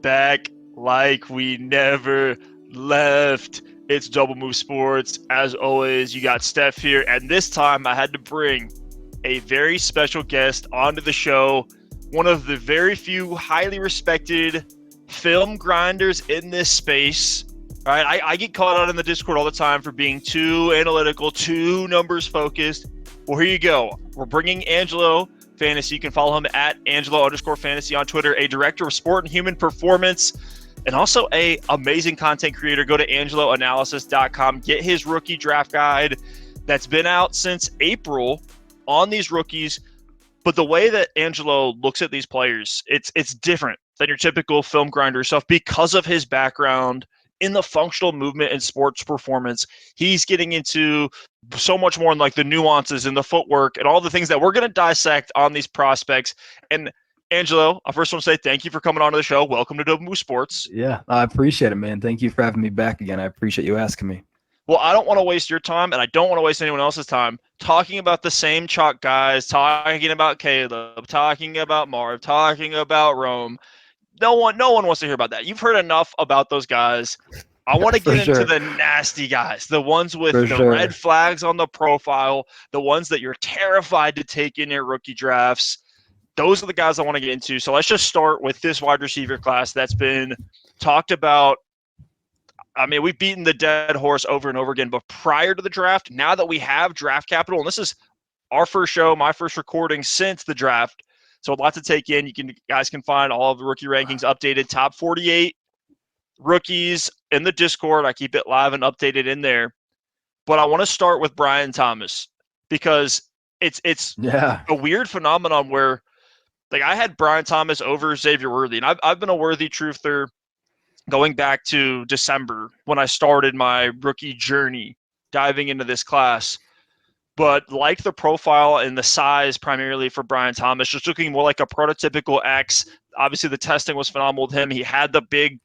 back like we never left. It's Double Move Sports. As always, you got Stef here, and this time I had to bring a very special guest onto the show. One of the very few highly respected film grinders in this space. All right, I get called out in the Discord all the time for being too analytical, too numbers focused. Well, here you go. We're bringing Angelo Fantasy. You can follow him at Angelo_Fantasy on Twitter, a director of sport and human performance, and also a amazing content creator. Go to angeloanalysis.com. Get his rookie draft guide that's been out since April on these rookies. But the way that Angelo looks at these players, it's different than your typical film grinder stuff because of his background in the functional movement and sports performance. He's getting into so much more in like the nuances and the footwork and all the things that we're going to dissect on these prospects. And Angelo, I first want to say thank you for coming on to the show. Welcome to Double Move Sports. Yeah, I appreciate it, man. Thank you for having me back again. I appreciate you asking me. Well, I don't want to waste your time, and I don't want to waste anyone else's time talking about the same chalk guys, talking about Caleb, talking about Marv, talking about Rome. No one wants to hear about that. You've heard enough about those guys. I want to get into the nasty guys, the ones with red flags on the profile, the ones that you're terrified to take in your rookie drafts. Those are the guys I want to get into. So let's just start with this wide receiver class that's been talked about. I mean, we've beaten the dead horse over and over again, but prior to the draft, now that we have draft capital, and this is our first show, my first recording since the draft, so a lot to take in. You guys can find all of the rookie rankings updated, top 48 rookies in the Discord. I keep it live and updated in there. But I want to start with Brian Thomas because it's a weird phenomenon where, like, I had Brian Thomas over Xavier Worthy, and I've been a Worthy truther going back to December when I started my rookie journey diving into this class. But like the profile and the size primarily for Brian Thomas, just looking more like a prototypical X. Obviously, the testing was phenomenal with him. He had the big,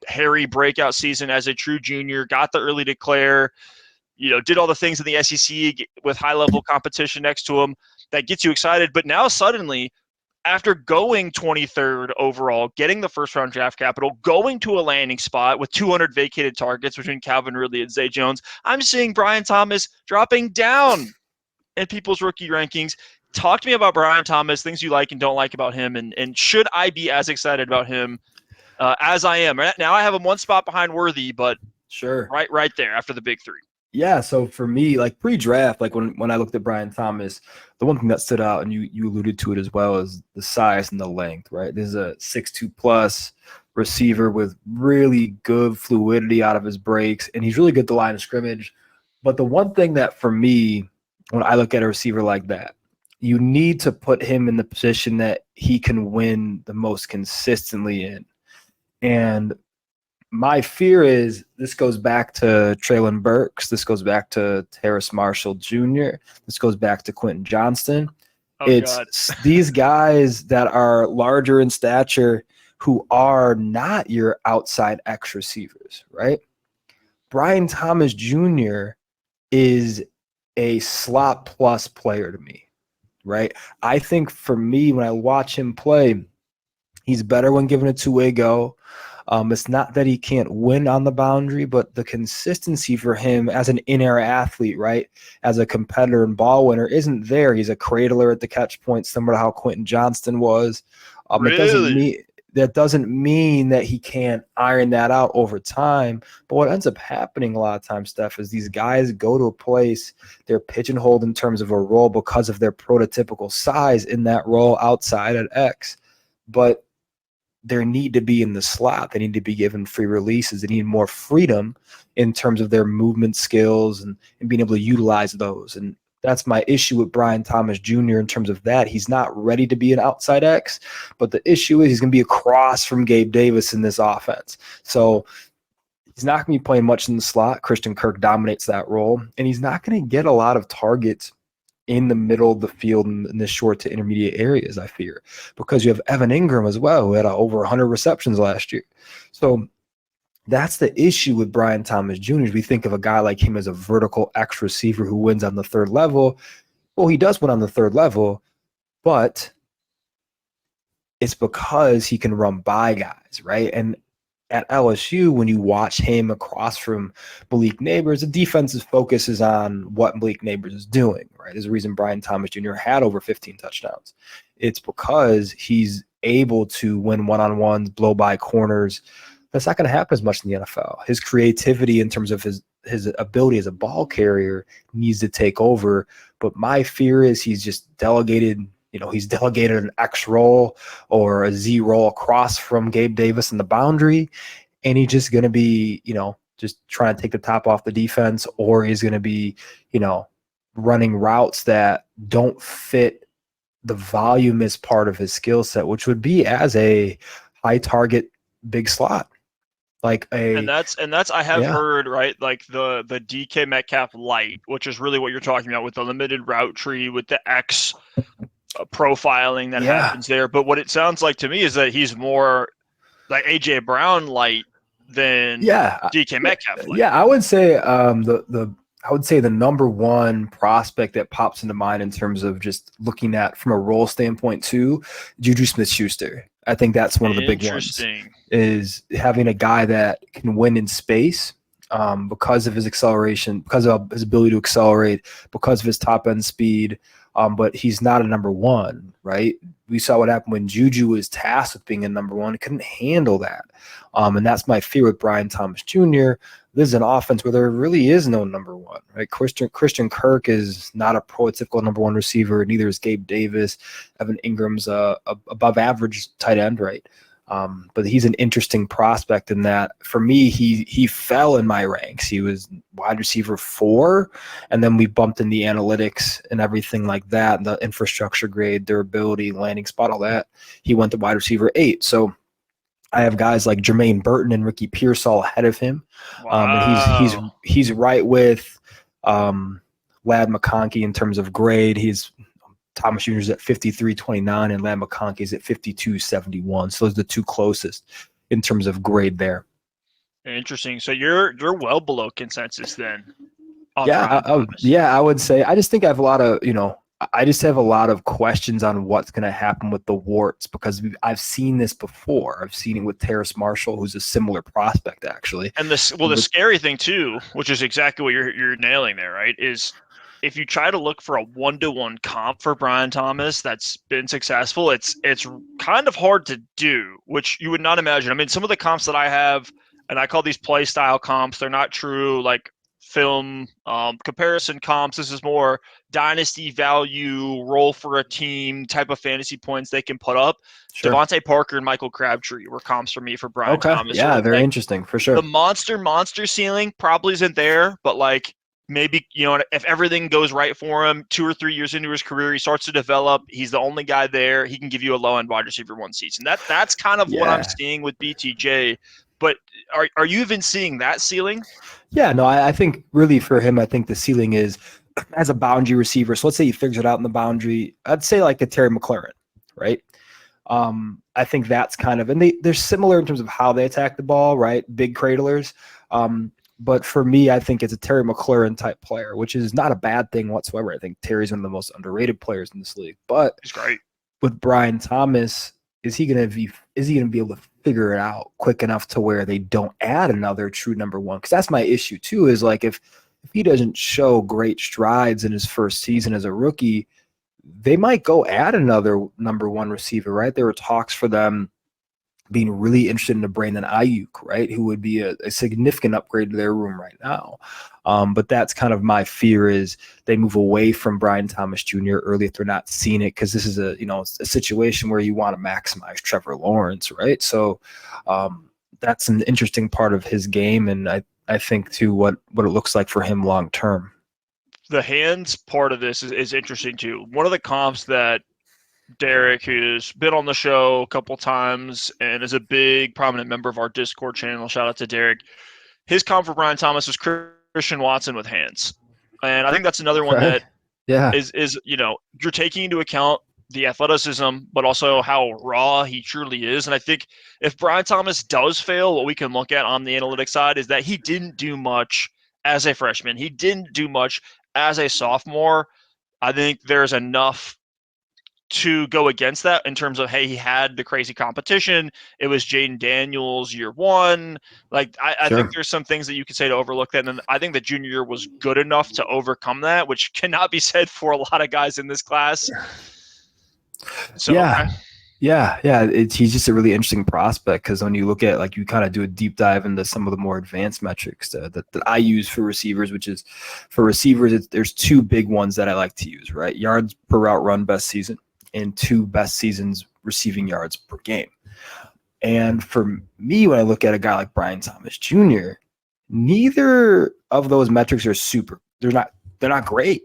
hairy breakout season as a true junior, got the early declare, did all the things in the SEC with high-level competition next to him that gets you excited. But now suddenly, after going 23rd overall, getting the first-round draft capital, going to a landing spot with 200 vacated targets between Calvin Ridley and Zay Jones, I'm seeing Brian Thomas dropping down in people's rookie rankings. Talk to me about Brian Thomas, things you like and don't like about him, and should I be as excited about him as I am? Now I have him one spot behind Worthy, but sure, right there after the big three. Yeah, so for me, like pre-draft, like when I looked at Brian Thomas, the one thing that stood out, and you alluded to it as well, is the size and the length, right? This is a 6'2 plus receiver with really good fluidity out of his breaks, and he's really good at the line of scrimmage. But the one thing that for me, when I look at a receiver like that, you need to put him in the position that he can win the most consistently in. And my fear is this goes back to Treylon Burks. This goes back to Terrace Marshall Jr. This goes back to Quentin Johnston. It's these guys that are larger in stature who are not your outside X receivers, right? Brian Thomas Jr. is a slot plus player to me, right? I think for me, when I watch him play, he's better when given a two-way go. It's not that he can't win on the boundary, but the consistency for him as an in-air athlete, right, as a competitor and ball winner isn't there. He's a cradler at the catch point, similar to how Quentin Johnston was. Really? That doesn't mean that he can't iron that out over time. But what ends up happening a lot of times, Steph, is these guys go to a place, they're pigeonholed in terms of a role because of their prototypical size in that role outside at X. But they need to be in the slot. They need to be given free releases. They need more freedom in terms of their movement skills and being able to utilize those. And that's my issue with Brian Thomas Jr. in terms of that. He's not ready to be an outside X, but the issue is he's going to be across from Gabe Davis in this offense. So he's not going to be playing much in the slot. Christian Kirk dominates that role, and he's not going to get a lot of targets in the middle of the field in the short to intermediate areas, I fear, because you have Evan Ingram as well, who had over 100 receptions last year. So that's the issue with Brian Thomas Jr. We think of a guy like him as a vertical X receiver who wins on the third level. Well, he does win on the third level, but it's because he can run by guys, right? And at LSU, when you watch him across from Malik Neighbors, the defense's focus is on what Malik Neighbors is doing, right? There's a reason Brian Thomas Jr. had over 15 touchdowns. It's because he's able to win one-on-ones, blow by corners. That's not going to happen as much in the NFL. His creativity in terms of his ability as a ball carrier needs to take over. But my fear is he's just delegated. He's delegated an X role or a Z role across from Gabe Davis in the boundary, and he's just going to be, just trying to take the top off the defense, or he's going to be, running routes that don't fit the voluminous part of his skill set, which would be as a high target big slot. And that's I have heard, right, like the DK Metcalf light, which is really what you're talking about with the limited route tree with the X profiling that happens there. But what it sounds like to me is that he's more like AJ Brown light than DK Metcalf light. Yeah, I would say the number one prospect that pops into mind in terms of just looking at from a role standpoint too, Juju Smith-Schuster. I think that's one of the big ones, is having a guy that can win in space because of his acceleration, because of his ability to accelerate, because of his top end speed. But he's not a number one, right? We saw what happened when Juju was tasked with being a number one. He couldn't handle that. And that's my fear with Brian Thomas Jr. This is an offense where there really is no number one, right? Christian Kirk is not a prototypical number one receiver. Neither is Gabe Davis. Evan Ingram's a above average tight end, right? But he's an interesting prospect in that, for me, he fell in my ranks. He was wide receiver 4, and then we bumped in the analytics and everything like that, and the infrastructure grade, durability, landing spot, all that. He went to wide receiver 8. So I have guys like Jermaine BRRRRton and Ricky Pearsall ahead of him. And he's right with Lad Mcconkey in terms of grade. Thomas Jr. is at 53.29 and Lad Mcconkey is at 52.71. So those are the two closest in terms of grade there. Interesting. So you're well below consensus then. I would say. I just think I have a lot of, I just have a lot of questions on what's going to happen with the warts, because I've seen this before. I've seen it with Terrace Marshall, who's a similar prospect actually. And the scary thing too, which is exactly what you're nailing there, right, is if you try to look for a 1-to-1 comp for Brian Thomas that's been successful, it's kind of hard to do, which you would not imagine. I mean, some of the comps that I have, and I call these play style comps, they're not true like film comparison comps. This is more dynasty value, role for a team type of fantasy points they can put up. Sure. Devontae Parker and Michael Crabtree were comps for me for Brian Thomas. Yeah, very interesting for sure. The monster ceiling probably isn't there, but like, maybe, if everything goes right for him, 2 or 3 years into his career, he starts to develop. He's the only guy there. He can give you a low-end wide receiver 1 season. That's kind of what I'm seeing with BTJ. But are you even seeing that ceiling? Yeah, no, I think really for him, I think the ceiling is as a boundary receiver. So let's say he figures it out in the boundary. I'd say like a Terry McLaurin, right? I think that's kind of, and they're similar in terms of how they attack the ball, right? Big cradlers. But for me, I think it's a Terry McLaurin type player, which is not a bad thing whatsoever. I think Terry's one of the most underrated players in this league. But he's great. With Brian Thomas, is he going to be able to figure it out quick enough to where they don't add another true number one? Because that's my issue too. Is like if he doesn't show great strides in his first season as a rookie, they might go add another number one receiver. Right? There were talks for them being really interested in a Brandon Ayuk, right, who would be a significant upgrade to their room right now. But that's kind of my fear, is they move away from Brian Thomas Jr. early if they're not seeing it, because this is a situation where you want to maximize Trevor Lawrence, right? So that's an interesting part of his game, and I think too what it looks like for him long term. The hands part of this is interesting too. One of the comps that Derek, who's been on the show a couple times and is a big prominent member of our Discord channel, shout out to Derek, his comp for Brian Thomas was Christian Watson with hands. And I think that's another one that is you're taking into account the athleticism, but also how raw he truly is. And I think if Brian Thomas does fail, what we can look at on the analytics side is that he didn't do much as a freshman. He didn't do much as a sophomore. I think there's enough to go against that in terms of, hey, he had the crazy competition. It was Jaden Daniels year one. Like, I Sure. think there's some things that you could say to overlook that. And then I think the junior year was good enough to overcome that, which cannot be said for a lot of guys in this class. So, Yeah. Yeah. He's just a really interesting prospect because when you look at, like, you kind of do a deep dive into some of the more advanced metrics that I use for receivers, which is for receivers, there's two big ones that I like to use, right? Yards per route run best season and 2 best seasons receiving yards per game. And for me, when I look at a guy like Brian Thomas Jr., neither of those metrics are super. They're not great.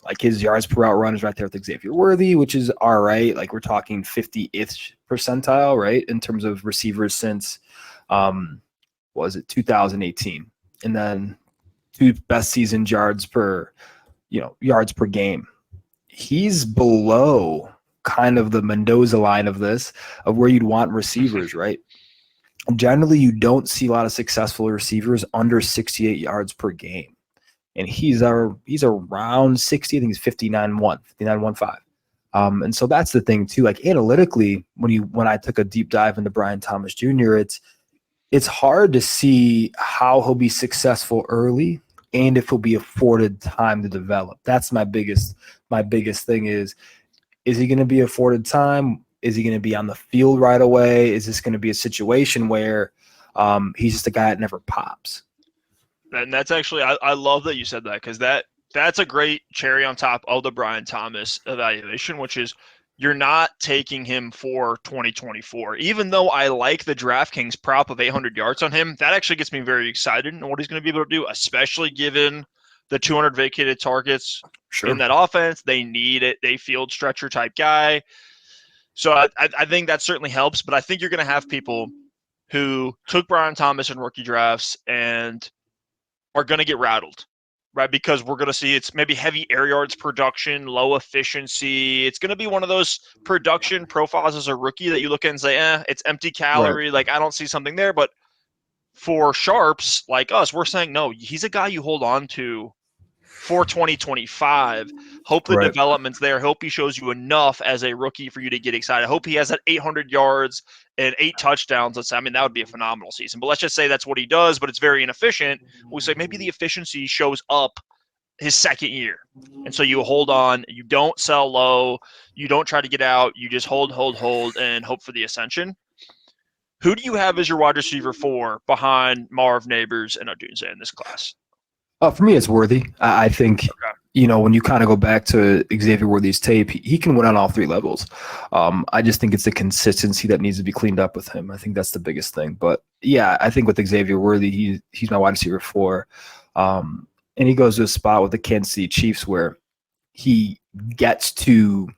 Like, his yards per route run is right there with Xavier Worthy, which is all right. Like, we're talking 50th percentile, right, in terms of receivers since, was it 2018, and then 2 best season yards per game. He's below kind of the Mendoza line of this, of where you'd want receivers, right? Generally, you don't see a lot of successful receivers under 68 yards per game. And he's around 60. I think he's 59.1, 59.15. And so that's the thing too. Like, analytically, when I took a deep dive into Brian Thomas Jr., it's hard to see how he'll be successful early and if he'll be afforded time to develop. That's my biggest thing is he going to be afforded time? Is he going to be on the field right away? Is this going to be a situation where he's just a guy that never pops? And that's actually, I love that you said that, because that's a great cherry on top of the Brian Thomas evaluation, which is you're not taking him for 2024. Even though I like the DraftKings prop of 800 yards on him, that actually gets me very excited in what he's going to be able to do, especially given the 200 vacated targets in that offense. They need it. They field stretcher type guy. So I think that certainly helps, but I think you're going to have people who took Brian Thomas in rookie drafts and are going to get rattled, right? Because we're going to see it's maybe heavy air yards production, low efficiency. It's going to be one of those production profiles as a rookie that you look at and say, it's empty calorie. Right. Like, I don't see something there. But for sharps like us, we're saying, no, he's a guy you hold on to for 2025. Hope the development's there. Hope he shows you enough as a rookie for you to get excited. Hope he has that 800 yards and 8 touchdowns. Let's say, I mean, that would be a phenomenal season. But let's just say that's what he does, but it's very inefficient. We say maybe the efficiency shows up his second year. And so you hold on. You don't sell low. You don't try to get out. You just hold, and hope for the ascension. Who do you have as your wide receiver 4 behind Marv, Neighbors, and Odunze in this class? For me, it's Worthy. I think, when you kind of go back to Xavier Worthy's tape, he can win on all 3 levels. I just think it's the consistency that needs to be cleaned up with him. I think that's the biggest thing. But, yeah, I think with Xavier Worthy, he's my wide receiver 4. And he goes to a spot with the Kansas City Chiefs where he gets to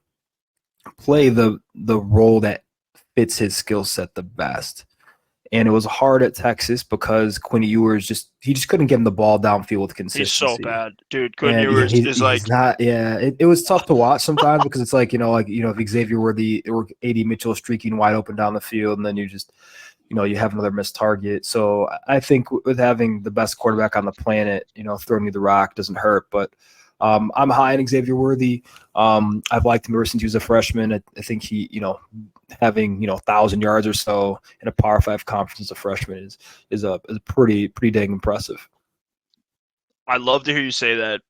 play the role that fits his skill set the best. And it was hard at Texas because Quinn Ewers just couldn't get him the ball downfield with consistency. He's so bad, dude. Quinn Ewers is like not. Yeah, it was tough to watch sometimes because it's like if Xavier Worthy or AD Mitchell streaking wide open down the field, and then you just you have another missed target. So I think with having the best quarterback on the planet, throwing you the rock doesn't hurt. But I'm high on Xavier Worthy. I've liked him ever since he was a freshman. I think he having 1,000 yards or so in a Power 5 conference as a freshman is pretty dang impressive. I love to hear you say that,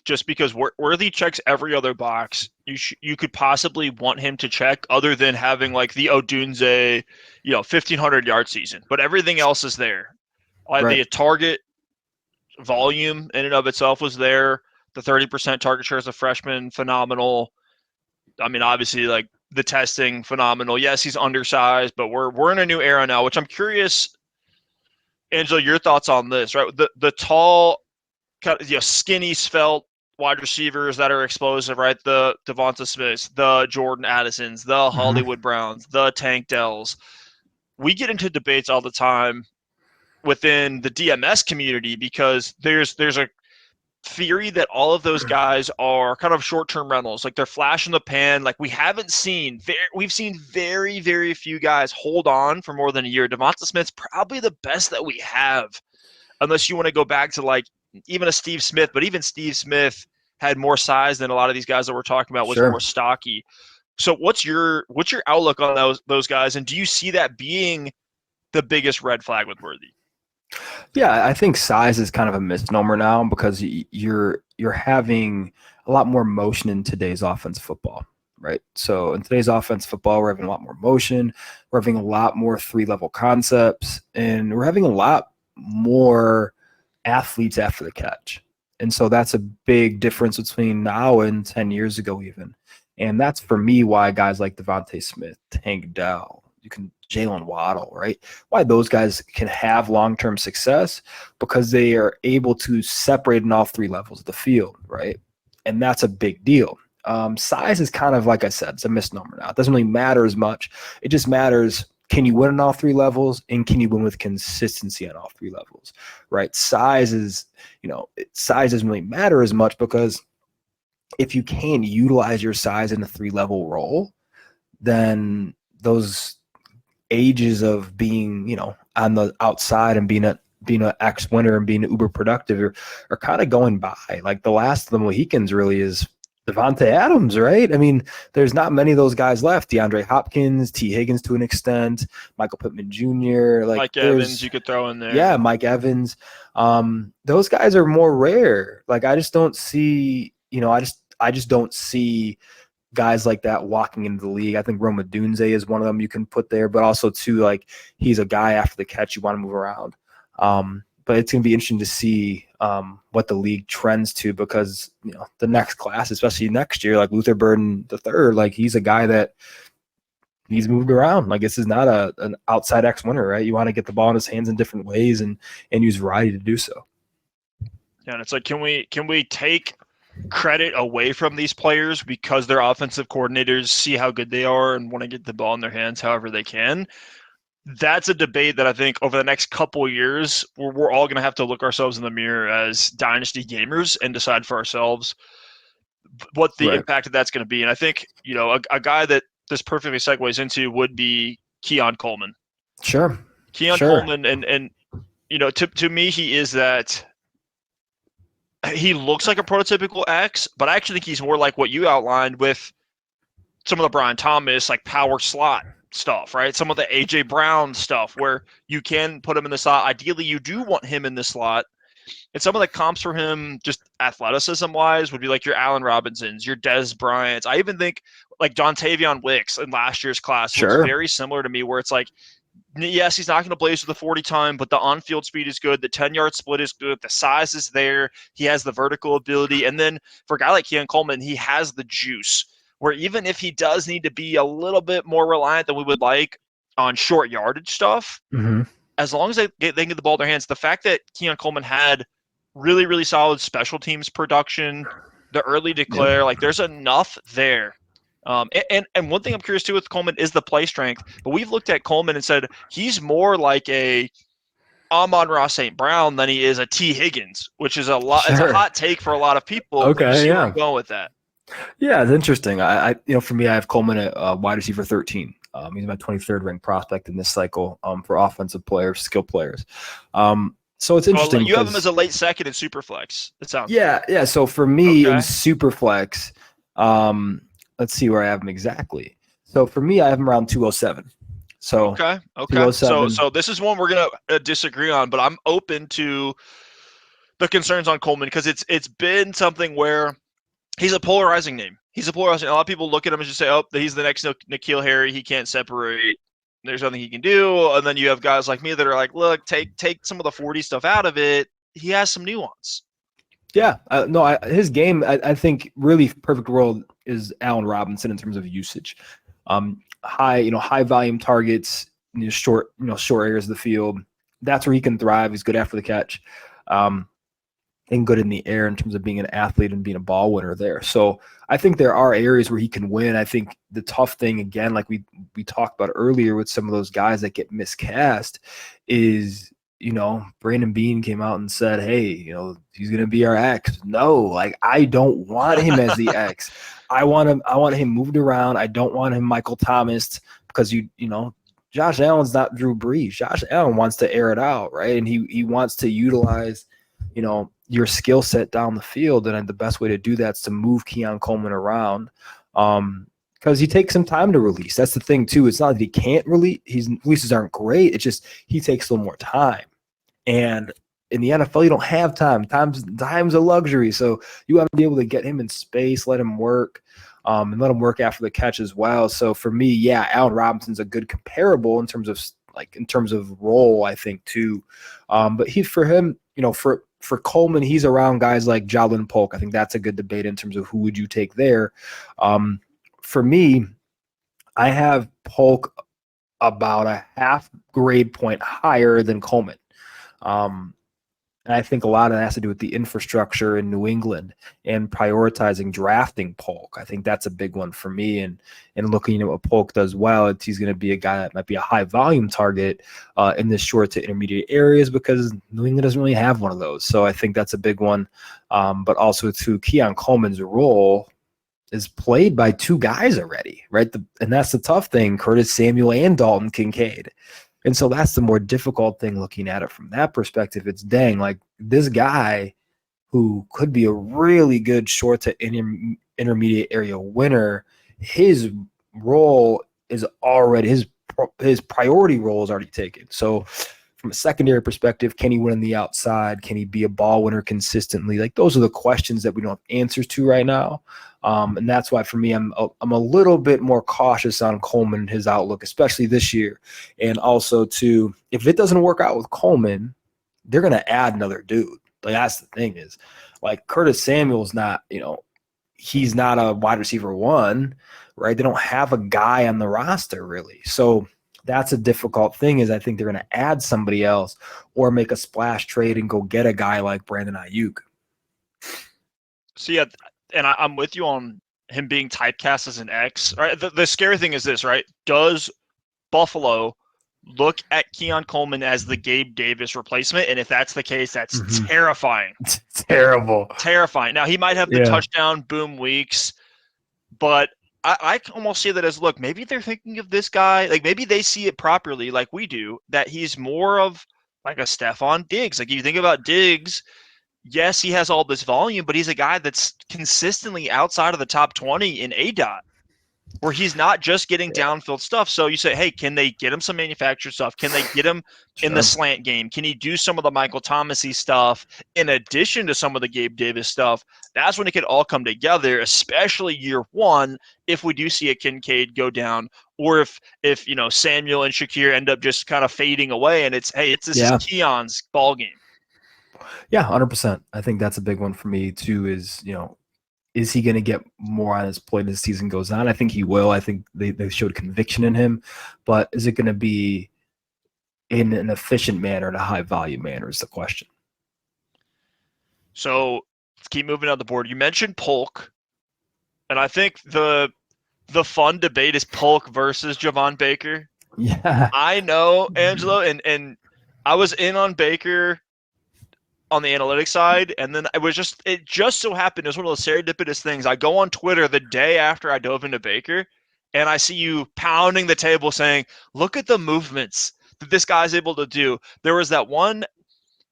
just because Worthy checks every other box you could possibly want him to check, other than having like the Odunze 1,500 yard season, but everything else is there. The target volume in and of itself was there. The 30% target share as a freshman, phenomenal. I mean, obviously, like, the testing, phenomenal. Yes, he's undersized, but we're in a new era now, which I'm curious, Angela, your thoughts on this, right? The tall, kind of, skinny, svelte wide receivers that are explosive, right? The Devonta Smiths, the Jordan Addisons, the Hollywood Browns, the Tank Dells. We get into debates all the time within the DMS community because there's a theory that all of those guys are kind of short-term rentals, like they're flash in the pan. Like, we've seen very, very few guys hold on for more than a year. Devonta Smith's probably the best that we have, unless you want to go back to like even a Steve Smith, but even Steve Smith had more size than a lot of these guys that we're talking about, was more stocky. So what's your outlook on those guys, and do you see that being the biggest red flag with Worthy? Yeah, I think size is kind of a misnomer now because you're having a lot more motion in today's offensive football, right? So in today's offensive football, we're having a lot more motion, we're having a lot more 3-level concepts, and we're having a lot more athletes after the catch. And so that's a big difference between now and 10 years ago even. And that's for me why guys like Devontae Smith, Tank Dell, Jalen Waddle, right? Why those guys can have long-term success, because they are able to separate in all 3 levels of the field, right? And that's a big deal. Size is kind of, like I said, it's a misnomer now. It doesn't really matter as much. It just matters, can you win on all 3 levels, and can you win with consistency on all 3 levels, right? Size doesn't really matter as much, because if you can utilize your size in a 3-level role, then those ages of being, on the outside and being an X winner and being uber productive are kind of going by. Like the last of the Mohicans really is Devontae Adams, right? I mean, there's not many of those guys left. DeAndre Hopkins, T. Higgins to an extent, Michael Pittman Jr. Mike Evans, you could throw in there. Yeah, Mike Evans. Those guys are more rare. Like I just don't see, I just don't see guys like that walking into the league. I think Rome Odunze is one of them you can put there, but also too, like, he's a guy after the catch you want to move around. But it's going to be interesting to see what the league trends to, because the next class, especially next year, like Luther Burden III, like he's a guy that he's moved around. Like this is not an outside X winner, right? You want to get the ball in his hands in different ways and use variety to do so. Yeah, and it's like, can we take credit away from these players because their offensive coordinators see how good they are and want to get the ball in their hands however they can? That's a debate that I think over the next couple of years, we're all going to have to look ourselves in the mirror as Dynasty gamers and decide for ourselves what the impact of that's going to be. And I think, a guy that this perfectly segues into would be Keon Coleman. Sure. Coleman, and to me, he is that. He looks like a prototypical X, but I actually think he's more like what you outlined with some of the Brian Thomas, like power slot stuff, right? Some of the A.J. Brown stuff where you can put him in the slot. Ideally, you do want him in the slot. And some of the comps for him, just athleticism-wise, would be like your Allen Robinsons, your Dez Bryants. I even think like Dontavion Wicks in last year's class looks very similar to me, where it's like, yes, he's not going to blaze with the 40 time, but the on-field speed is good. The 10-yard split is good. The size is there. He has the vertical ability. And then for a guy like Keon Coleman, he has the juice, where even if he does need to be a little bit more reliant than we would like on short yardage stuff, as long as they can get the ball in their hands, the fact that Keon Coleman had really, really solid special teams production, the early declare, like there's enough there. And one thing I'm curious too with Coleman is the play strength. But we've looked at Coleman and said he's more like a Amon-Ra St. Brown than he is a T. Higgins, which is a lot. It's a hot take for a lot of people. Okay, where I'm going with that. Yeah, it's interesting. I for me, I have Coleman at wide receiver 13. He's my 23rd ranked prospect in this cycle for offensive players, skill players. So it's interesting. You have him as a late second in Superflex. It sounds. Yeah. So for me in Superflex, let's see where I have him exactly. So for me, I have him around 207. So okay. So this is one we're gonna disagree on, but I'm open to the concerns on Coleman because it's been something where he's a polarizing name. A lot of people look at him and just say, "Oh, he's the next N'Keal Harry. He can't separate. There's nothing he can do." And then you have guys like me that are like, "Look, take some of the 40 stuff out of it. He has some nuance." Yeah, his game, I think, really perfect world is Allen Robinson in terms of usage. High volume targets, short areas of the field. That's where he can thrive. He's good after the catch, and good in the air in terms of being an athlete and being a ball winner there. So I think there are areas where he can win. I think the tough thing, again, like we talked about earlier with some of those guys that get miscast, is Brandon Beane came out and said, hey, he's going to be our X. No, like I don't want him as the X. I want him moved around. I don't want him Michael Thomas because Josh Allen's not Drew Brees. Josh Allen wants to air it out, right? And he wants to utilize, your skill set down the field. And the best way to do that is to move Keon Coleman around. because he takes some time to release. That's the thing too. It's not that he can't release. His releases aren't great. It's just he takes a little more time. And in the NFL, you don't have time. Time's a luxury. So you want to be able to get him in space, let him work, and let him work after the catch as well. So for me, yeah, Allen Robinson's a good comparable in terms of role, I think too. But for him, for Coleman, he's around guys like JaLynn Polk. I think that's a good debate in terms of who would you take there. For me, I have Polk about a half grade point higher than Coleman. And I think a lot of that has to do with the infrastructure in New England and prioritizing drafting Polk. I think that's a big one for me. And looking at what Polk does well, he's going to be a guy that might be a high volume target in the short to intermediate areas because New England doesn't really have one of those. So I think that's a big one. But also to Keon Coleman's role is played by two guys already, right? And that's the tough thing, Curtis Samuel and Dalton Kincaid. And so that's the more difficult thing looking at it from that perspective. It's dang, like this guy who could be a really good short to intermediate area winner, his role is already, his priority role is already taken. So from a secondary perspective, can he win on the outside? Can he be a ball winner consistently? Like those are the questions that we don't have answers to right now. And that's why for me, I'm a little bit more cautious on Coleman and his outlook, especially this year. And also too, if it doesn't work out with Coleman, they're going to add another dude. Like that's the thing is like Curtis Samuel's not, he's not a wide receiver one, right? They don't have a guy on the roster really. So that's a difficult thing is I think they're going to add somebody else or make a splash trade and go get a guy like Brandon Ayuk. So yeah, and I'm with you on him being typecast as an X. Right? The scary thing is this, right? Does Buffalo look at Keon Coleman as the Gabe Davis replacement? And if that's the case, that's terrifying. It's terrible. Terrifying. Now, he might have the touchdown boom weeks, but I almost see that as, look, maybe they're thinking of this guy. Like, maybe they see it properly like we do, that he's more of like a Stephon Diggs. Like, you think about Diggs, yes, he has all this volume, but he's a guy that's consistently outside of the top 20 in ADOT, where he's not just getting downfield stuff. So you say, hey, can they get him some manufactured stuff? Can they get him in the slant game? Can he do some of the Michael Thomas-y stuff in addition to some of the Gabe Davis stuff? That's when it could all come together, especially year one, if we do see a Kincaid go down, or if Samuel and Shakir end up just kind of fading away and this is Keon's ball game. Yeah, 100%. I think that's a big one for me too is he going to get more on his plate as the season goes on? I think he will. I think they showed conviction in him, but is it going to be in an efficient manner, in a high volume manner is the question. So let's keep moving on the board. You mentioned Polk, and I think the fun debate is Polk versus Javon Baker. Yeah. I know, Angelo, and I was in on Baker on the analytics side, and then it just so happened, it was one of those serendipitous things. I go on Twitter the day after I dove into Baker, and I see you pounding the table saying, look at the movements that this guy's able to do. There was that one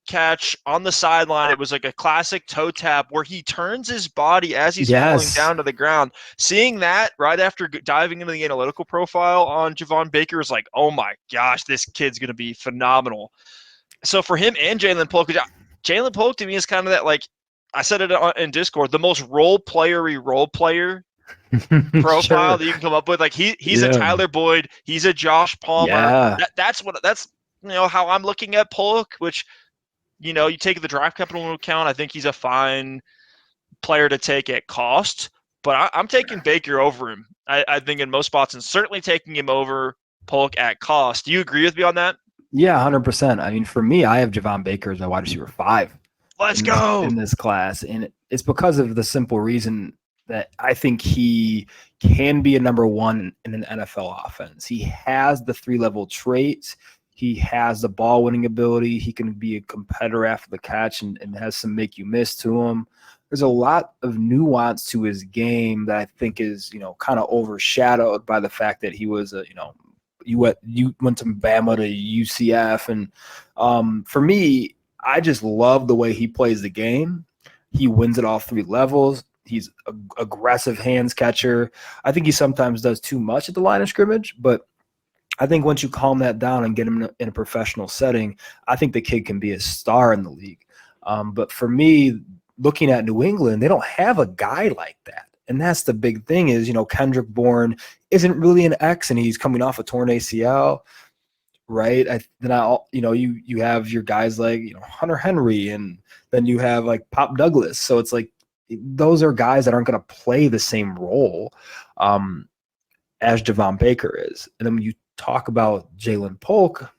catch on the sideline. It was like a classic toe tap where he turns his body as he's falling down to the ground. Seeing that right after diving into the analytical profile on Javon Baker was like, oh my gosh, this kid's going to be phenomenal. So for him and JaLynn Polk, JaLynn Polk to me is kind of that, like I said it in Discord, the most role player profile that you can come up with. Like he's a Tyler Boyd, he's a Josh Palmer. Yeah. That's how I'm looking at Polk, which you take the draft capital into account. I think he's a fine player to take at cost, but I'm taking Baker over him. I think in most spots, and certainly taking him over Polk at cost. Do you agree with me on that? Yeah, 100%. I mean, for me, I have Javon Baker as my wide receiver 5. Let's go in this class, and it's because of the simple reason that I think he can be a number one in an NFL offense. He has the 3-level traits. He has the ball winning ability. He can be a competitor after the catch and has some make you miss to him. There's a lot of nuance to his game that I think is kind of overshadowed by the fact that he was you went to Bama to UCF, and for me, I just love the way he plays the game. He wins at all 3 levels. He's a aggressive hands catcher. I think he sometimes does too much at the line of scrimmage, but I think once you calm that down and get him in a professional setting, I think the kid can be a star in the league. But for me, looking at New England, they don't have a guy like that. And that's the big thing is, Kendrick Bourne isn't really an X, and he's coming off a torn ACL, right? You have your guys like, Hunter Henry, and then you have like Pop Douglas. So it's like those are guys that aren't going to play the same role as Javon Baker is. And then when you talk about JaLynn Polk,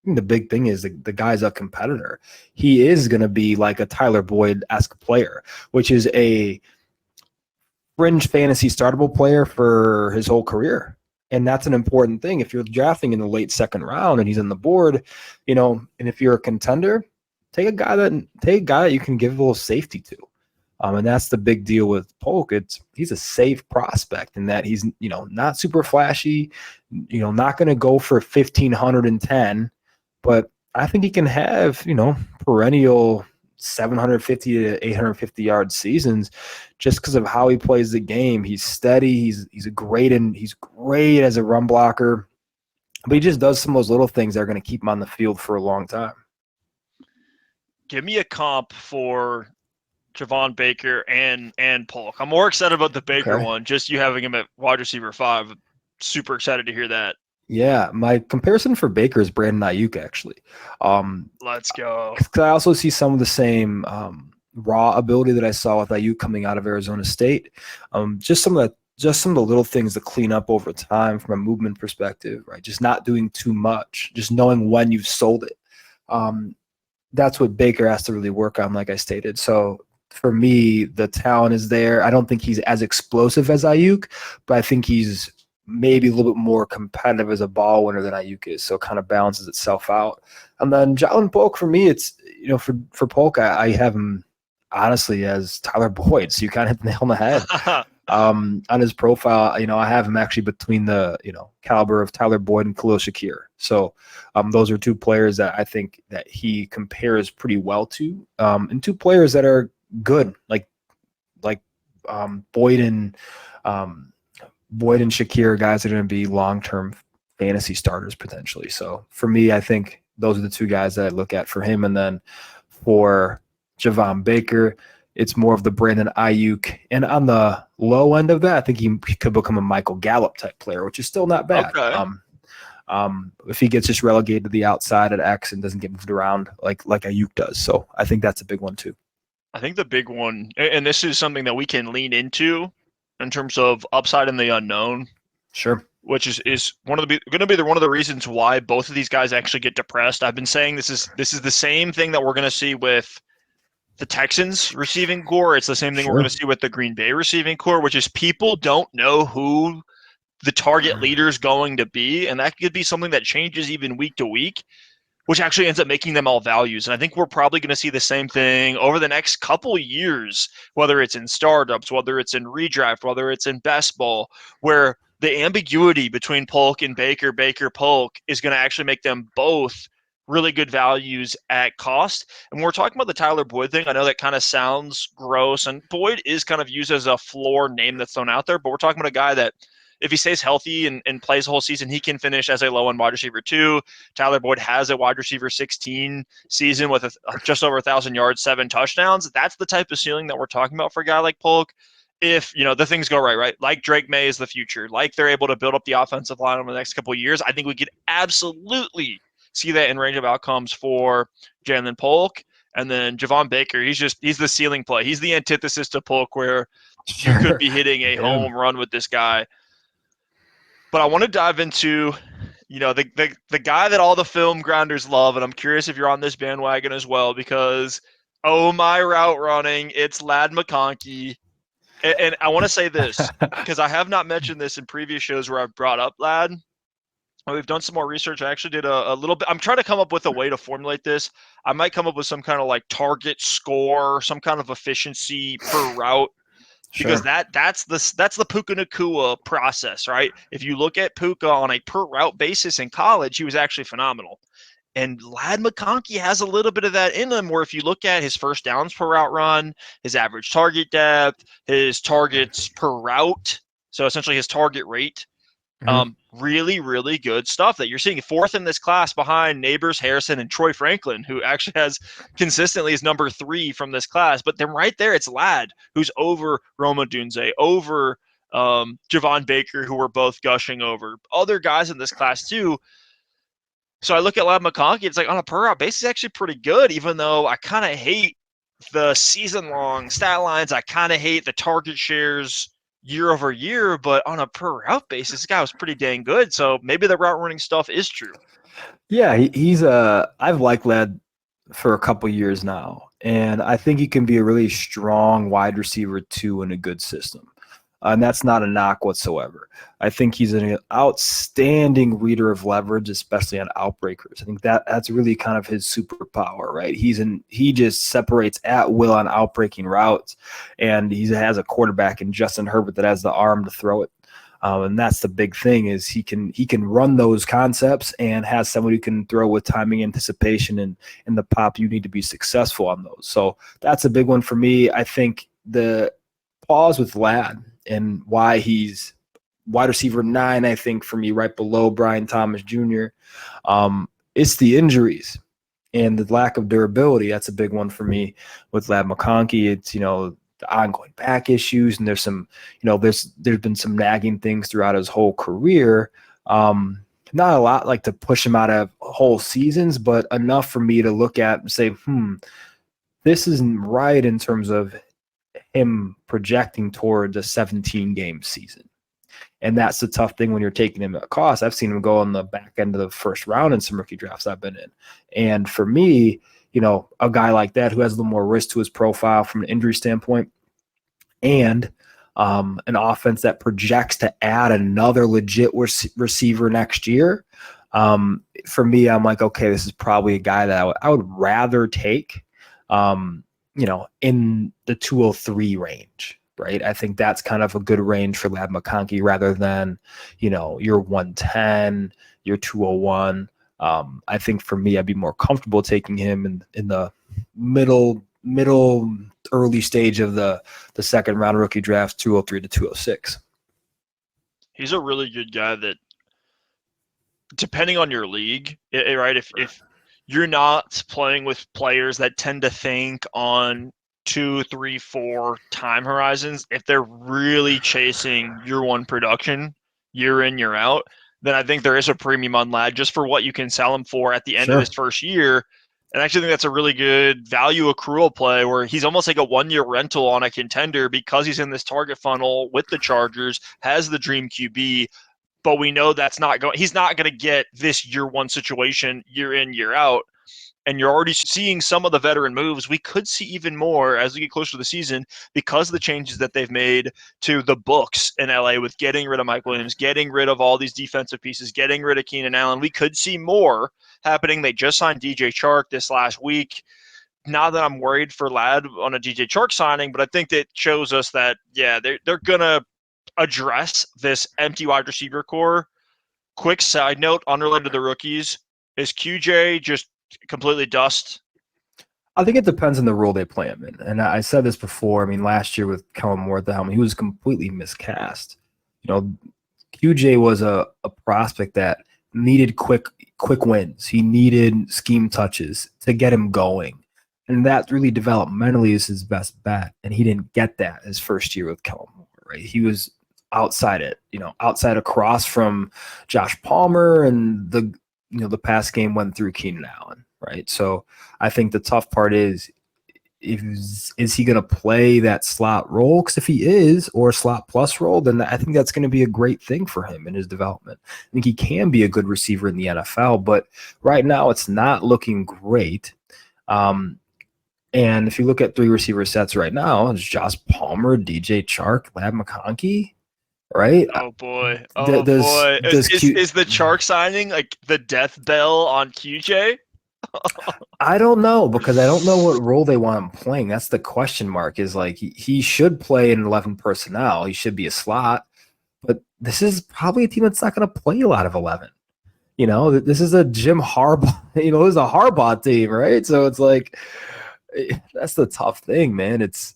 the big thing is the guy's a competitor. He is going to be like a Tyler Boyd-esque player, which is a fringe fantasy startable player for his whole career. And that's an important thing. If you're drafting in the late second round and he's on the board, and if you're a contender, take a guy that you can give a little safety to. And that's the big deal with Polk. He's a safe prospect in that he's, not super flashy, not going to go for 1,510, but I think he can have, perennial 750 to 850 yard seasons just because of how he plays the game. He's steady. He's great as a run blocker, but he just does some of those little things that are going to keep him on the field for a long time. Give me a comp for Javon Baker and Polk. I'm more excited about the Baker one. Just you having him at wide receiver 5. Super excited to hear that. Yeah, my comparison for Baker is Brandon Ayuk, actually. Let's go. Because I also see some of the same raw ability that I saw with Ayuk coming out of Arizona State. Just some of the little things to clean up over time from a movement perspective, right? Just not doing too much, just knowing when you've sold it. That's what Baker has to really work on, like I stated. So for me, the talent is there. I don't think he's as explosive as Ayuk, but I think he's maybe a little bit more competitive as a ball winner than Ayuk is, so it kind of balances itself out. And then JaLynn Polk, for me, it's, for Polk, I have him honestly as Tyler Boyd, so you kind of hit the nail on the head. On his profile, I have him actually between the, caliber of Tyler Boyd and Khalil Shakir. So those are two players that I think that he compares pretty well to, and two players that are good, like Boyd and Shakir, guys that are going to be long-term fantasy starters potentially. So for me, I think those are the two guys that I look at for him. And then for Javon Baker, it's more of the Brandon Ayuk. And on the low end of that, I think he could become a Michael Gallup type player, which is still not bad. Okay. If he gets just relegated to the outside at X and doesn't get moved around like Ayuk does. So I think that's a big one too. I think the big one, and this is something that we can lean into in terms of upside in the unknown. Sure. Which is going to be one of the reasons why both of these guys actually get depressed. I've been saying this is the same thing that we're going to see with the Texans receiving core. It's the same thing we're going to see with the Green Bay receiving core, which is people don't know who the target leader is going to be, and that could be something that changes even week to week, which actually ends up making them all values. And I think we're probably going to see the same thing over the next couple years, whether it's in startups, whether it's in redraft, whether it's in best ball, where the ambiguity between Polk and Baker, Polk, is going to actually make them both really good values at cost. And when we're talking about the Tyler Boyd thing, I know that kind of sounds gross, and Boyd is kind of used as a floor name that's thrown out there, but we're talking about a guy that if he stays healthy and plays the whole season, he can finish as a low-end wide receiver 2. Tyler Boyd has a wide receiver 16 season with just over 1,000 yards, 7 touchdowns. That's the type of ceiling that we're talking about for a guy like Polk. If, the things go right? Like Drake May is the future. Like they're able to build up the offensive line over the next couple of years. I think we could absolutely see that in range of outcomes for JaLynn Polk. And then Javon Baker, he's the ceiling play. He's the antithesis to Polk, where you could be hitting a home run with this guy. But I want to dive into, the guy that all the film grinders love, and I'm curious if you're on this bandwagon as well, because, oh my route running, it's Lad Mcconkey. And I want to say this, because I have not mentioned this in previous shows where I've brought up Lad. We've done some more research. I actually did a little bit. I'm trying to come up with a way to formulate this. I might come up with some kind of like target score, some kind of efficiency per route. Because that's the Puka Nacua process, right? If you look at Puka on a per route basis in college, he was actually phenomenal. And Lad Mcconkey has a little bit of that in him, where if you look at his first downs per route run, his average target depth, his targets per route, so essentially his target rate, really, really good stuff that you're seeing. Fourth in this class behind Neighbors, Harrison, and Troy Franklin, who actually has consistently is number 3 from this class. But then right there, it's Lad, who's over Rome Odunze, over Javon Baker, who we're both gushing over. Other guys in this class too. So I look at Lad Mcconkey, it's like on a per route basis, actually pretty good, even though I kind of hate the season-long stat lines. I kind of hate the target shares year over year, but on a per route basis, this guy was pretty dang good. So maybe the route running stuff is true. Yeah, he's I've liked Lad for a couple years now, and I think he can be a really strong wide receiver too in a good system. And that's not a knock whatsoever. I think he's an outstanding reader of leverage, especially on outbreakers. I think that's really kind of his superpower, right? He just separates at will on outbreaking routes, and he has a quarterback in Justin Herbert that has the arm to throw it. And that's the big thing, is he can run those concepts and has someone who can throw with timing, anticipation, and the pop you need to be successful on those. So that's a big one for me. I think the pause with Lad and why he's wide receiver 9, I think, for me, right below Brian Thomas Jr., it's the injuries and the lack of durability. That's a big one for me with Lad Mcconkey. It's, the ongoing back issues, and there's some, there's been some nagging things throughout his whole career. Not a lot like to push him out of whole seasons, but enough for me to look at and say, this isn't right in terms of him projecting towards a 17-game season. And that's the tough thing when you're taking him at cost. I've seen him go on the back end of the first round in some rookie drafts I've been in. And for me, a guy like that who has a little more risk to his profile from an injury standpoint, and an offense that projects to add another legit receiver next year, for me, I'm like, okay, this is probably a guy that I would rather take, in the 203 range, right? I think that's kind of a good range for Lad Mcconkey rather than, your 110, your 201. I think for me, I'd be more comfortable taking him in the middle early stage of the second round rookie draft, 203 to 206. He's a really good guy that, depending on your league, right? If you're not playing with players that tend to think on 2, 3, 4 time horizons, if they're really chasing year one production, year in, year out, then I think there is a premium on Lad just for what you can sell him for at the end of his first year. And I actually think that's a really good value accrual play, where he's almost like a 1-year rental on a contender because he's in this target funnel with the Chargers, has the dream QB, but we know that's not going. He's not going to get this year one situation year in, year out. And you're already seeing some of the veteran moves. We could see even more as we get closer to the season because of the changes that they've made to the books in LA with getting rid of Mike Williams, getting rid of all these defensive pieces, getting rid of Keenan Allen. We could see more happening. They just signed DJ Chark this last week. Not that I'm worried for Lad on a DJ Chark signing, but I think that shows us that, yeah, they're going to address this empty wide receiver core. Quick side note, unrelated to the rookies, is QJ just completely dust? I think it depends on the role they play him in. And I said this before. I mean, last year with Kellen Moore at the helmet, he was completely miscast. QJ was a prospect that needed quick wins. He needed scheme touches to get him going. And that really developmentally is his best bet. And he didn't get that his first year with Kellen Moore, right? He was outside across from Josh Palmer, and the pass game went through Keenan Allen, right? So I think the tough part is he going to play that slot role? Because if he is, or a slot plus role, then I think that's going to be a great thing for him in his development. I think he can be a good receiver in the NFL, but right now it's not looking great. And if you look at 3 receiver sets right now, it's Josh Palmer, DJ Chark, Lad Mcconkey. Right? Oh boy! Boy! Is the Chark signing like the death bell on QJ? I don't know, because I don't know what role they want him playing. That's the question mark. Is like he should play in 11 personnel. He should be a slot, but this is probably a team that's not going to play a lot of 11. This is a Jim Harbaugh, this is a Harbaugh team, right? So it's like, that's the tough thing, man. It's,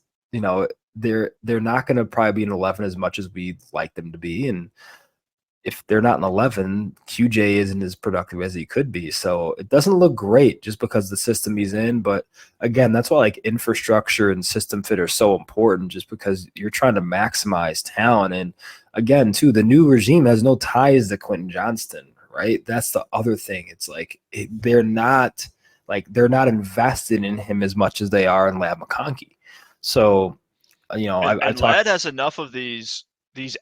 they're not going to probably be an 11 as much as we'd like them to be. And if they're not an 11, QJ isn't as productive as he could be. So it doesn't look great just because the system he's in. But again, that's why like infrastructure and system fit are so important, just because you're trying to maximize talent. And again, too, the new regime has no ties to Quentin Johnston, right? That's the other thing. It's like they're not invested in him as much as they are in Lab McConkey. So, I talked. Ladd has enough of these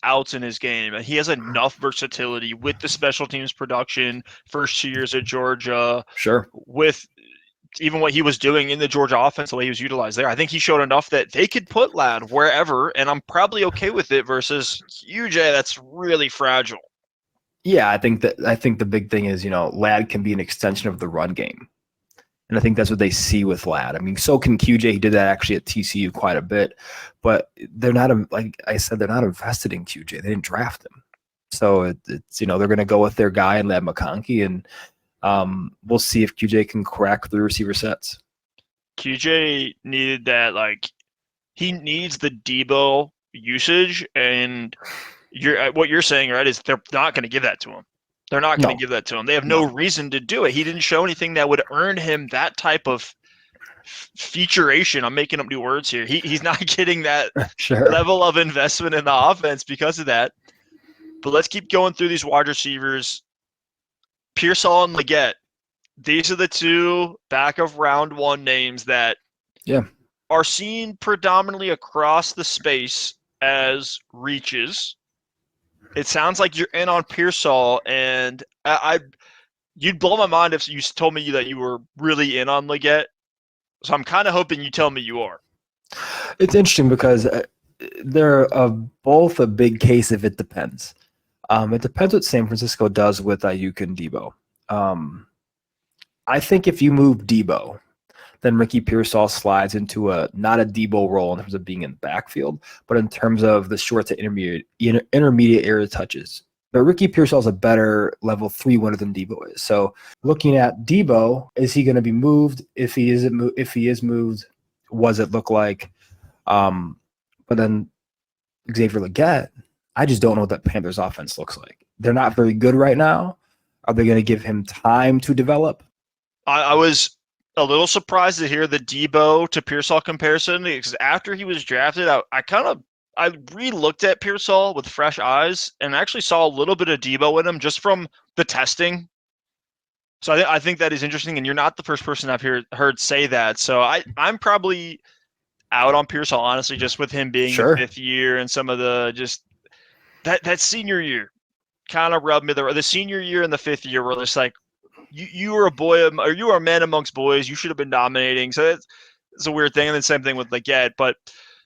outs in his game. He has enough versatility with the special teams production, first 2 years at Georgia. Sure. With even what he was doing in the Georgia offense, the way he was utilized there, I think he showed enough that they could put Ladd wherever, and I'm probably okay with it versus QJ that's really fragile. Yeah, I think the big thing is, Ladd can be an extension of the run game. And I think that's what they see with Ladd. I mean, so can QJ. He did that actually at TCU quite a bit, but they're not, like I said, they're not invested in QJ. They didn't draft him. So it's they're going to go with their guy in Lab McConkey, and we'll see if QJ can crack the receiver sets. QJ needed that, he needs the Debo usage, and what you're saying, right, is they're not going to give that to him. They're not going to give that to him. They have no reason to do it. He didn't show anything that would earn him that type of featuration. I'm making up new words here. He's not getting that level of investment in the offense because of that. But let's keep going through these wide receivers. Pearsall and Legette. These are the two back of round one names that are seen predominantly across the space as reaches. It sounds like you're in on Pearsall, and you'd blow my mind if you told me that you were really in on Legette. So I'm kind of hoping you tell me you are. It's interesting because they're both a big case if it depends. It depends what San Francisco does with Ayuk and Debo. I think if you move Debo, then Ricky Pearsall slides into not a Debo role in terms of being in the backfield, but in terms of the short to intermediate area touches. But Ricky Pearsall is a better level 3 winner than Debo is. So looking at Debo, is he going to be moved? If he is moved, what does it look like? But then Xavier Legette, I just don't know what that Panthers offense looks like. They're not very good right now. Are they going to give him time to develop? I was a little surprised to hear the Debo to Pearsall comparison, because after he was drafted, I re-looked at Pearsall with fresh eyes and actually saw a little bit of Debo in him just from the testing. So I think that is interesting, and you're not the first person I've heard say that. So I'm probably out on Pearsall, honestly, just with him being the fifth year and some of the just that senior year kind of rubbed me. The senior year and the fifth year were just like, you were a boy, or you were a man amongst boys. You should have been dominating. So it's a weird thing. And then same thing with Legette. But